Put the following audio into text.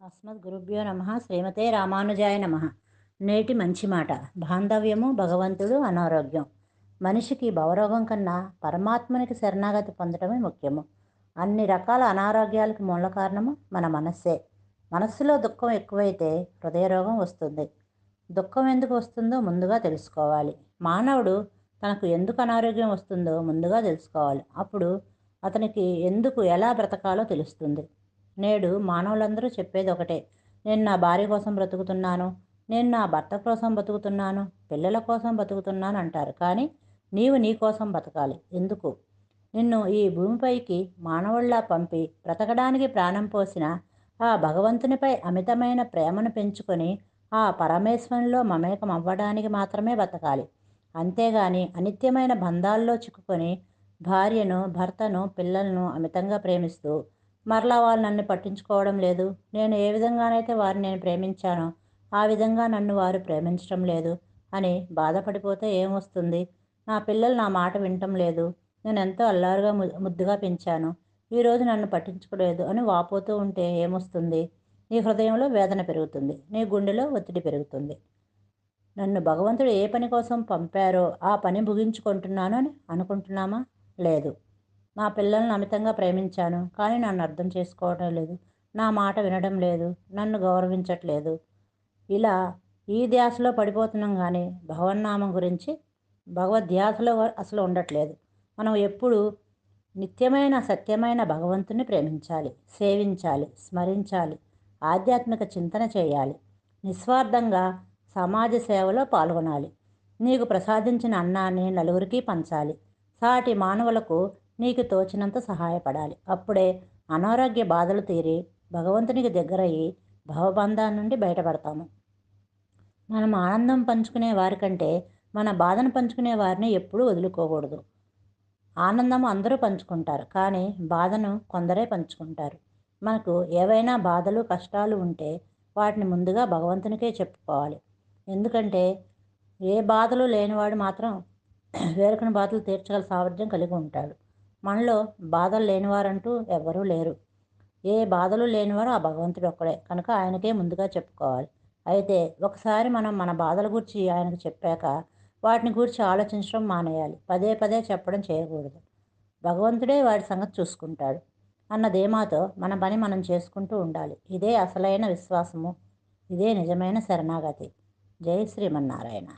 అస్మద్గురుభ్యో నమ శ్రీమతే రామానుజాయ నమ. నేటి మంచి మాట. బాంధవ్యము భగవంతుడు అనారోగ్యం. మనిషికి భవరోగం కన్నా పరమాత్మనికి శరణాగతి పొందడమే ముఖ్యము. అన్ని రకాల అనారోగ్యాలకు మూల కారణము మన మనస్సే. మనస్సులో దుఃఖం ఎక్కువైతే హృదయరోగం వస్తుంది. దుఃఖం ఎందుకు వస్తుందో ముందుగా తెలుసుకోవాలి. మానవుడు తనకు ఎందుకు అనారోగ్యం వస్తుందో ముందుగా తెలుసుకోవాలి. అప్పుడు అతనికి ఎందుకు ఎలా బ్రతకాలో తెలుస్తుంది. నేడు మానవులందరూ చెప్పేది ఒకటే: నేను నా భార్య కోసం బ్రతుకుతున్నాను, నేను నా భర్త కోసం బతుకుతున్నాను, పిల్లల కోసం బతుకుతున్నాను అంటారు. కానీ నీవు నీ కోసం బతకాలి. ఎందుకు? నిన్ను ఈ భూమిపైకి మానవుల్లా పంపి బ్రతకడానికి ప్రాణం పోసిన ఆ భగవంతునిపై అమితమైన ప్రేమను పెంచుకొని ఆ పరమేశ్వరునిలో మమేకం అవ్వడానికి మాత్రమే బతకాలి. అంతేగాని అనిత్యమైన బంధాల్లో చిక్కుకొని భార్యను, భర్తను, పిల్లలను అమితంగా ప్రేమిస్తూ మరలా వాళ్ళు నన్ను పట్టించుకోవడం లేదు, నేను ఏ విధంగానైతే వారిని నేను ప్రేమించానో ఆ విధంగా నన్ను వారు ప్రేమించడం లేదు అని బాధపడిపోతే ఏమొస్తుంది? నా పిల్లలు నా మాట వినటం లేదు, నేను ఎంతో అల్లారుగా ముద్దుగా పెంచాను, ఈరోజు నన్ను పట్టించుకోలేదు అని వాపోతూ ఉంటే ఏమొస్తుంది? నీ హృదయంలో వేదన పెరుగుతుంది, నీ గుండెలో ఒత్తిడి పెరుగుతుంది. నన్ను భగవంతుడు ఏ పని కోసం పంపారో ఆ పని ముగించుకుంటున్నాను అని అనుకుంటున్నామా? లేదు. నా పిల్లల్ని అమితంగా ప్రేమించాను, కానీ నన్ను అర్థం చేసుకోవడం లేదు, నా మాట వినడం లేదు, నన్ను గౌరవించట్లేదు. ఇలా ఈ ధ్యాసలో పడిపోతున్నాం, కానీ భగవన్నామం గురించి భగవద్ధ్యాసలో అసలు ఉండట్లేదు. మనం ఎప్పుడు నిత్యమైన సత్యమైన భగవంతుని ప్రేమించాలి, సేవించాలి, స్మరించాలి, ఆధ్యాత్మిక చింతన చేయాలి, నిస్వార్థంగా సమాజ సేవలో పాల్గొనాలి. నీకు ప్రసాదించిన అన్నాన్ని నలుగురికి పంచాలి, సాటి మానవులకు నీకు తోచినంత సహాయపడాలి. అప్పుడే అనారోగ్య బాధలు తీరి భగవంతునికి దగ్గరయ్యి భవబంధాల నుండి బయటపడతాము. మనం ఆనందం పంచుకునే వారికంటే మన బాధను పంచుకునే వారిని ఎప్పుడూ వదులుకోకూడదు. ఆనందం అందరూ పంచుకుంటారు, కానీ బాధను కొందరే పంచుకుంటారు. మనకు ఏవైనా బాధలు, కష్టాలు ఉంటే వాటిని ముందుగా భగవంతునికే చెప్పుకోవాలి. ఎందుకంటే ఏ బాధలు లేనివాడు మాత్రం వేరొకని బాధలు తీర్చగల సామర్థ్యం కలిగి ఉంటాడు. మనలో బాధలు లేనివారంటూ ఎవ్వరూ లేరు. ఏ బాధలు లేనివారు ఆ భగవంతుడు ఒక్కడే కనుక ఆయనకే ముందుగా చెప్పుకోవాలి. అయితే ఒకసారి మనం మన బాధల గురించి ఆయనకు చెప్పాక వాటిని గురించి ఆలోచించడం మానేయాలి. పదే పదే చెప్పడం చేయకూడదు. భగవంతుడే వాడి సంగతి చూసుకుంటాడు అన్న ధీమాతో మన పని మనం చేసుకుంటూ ఉండాలి. ఇదే అసలైన విశ్వాసము, ఇదే నిజమైన శరణాగతి. జై శ్రీమన్నారాయణ.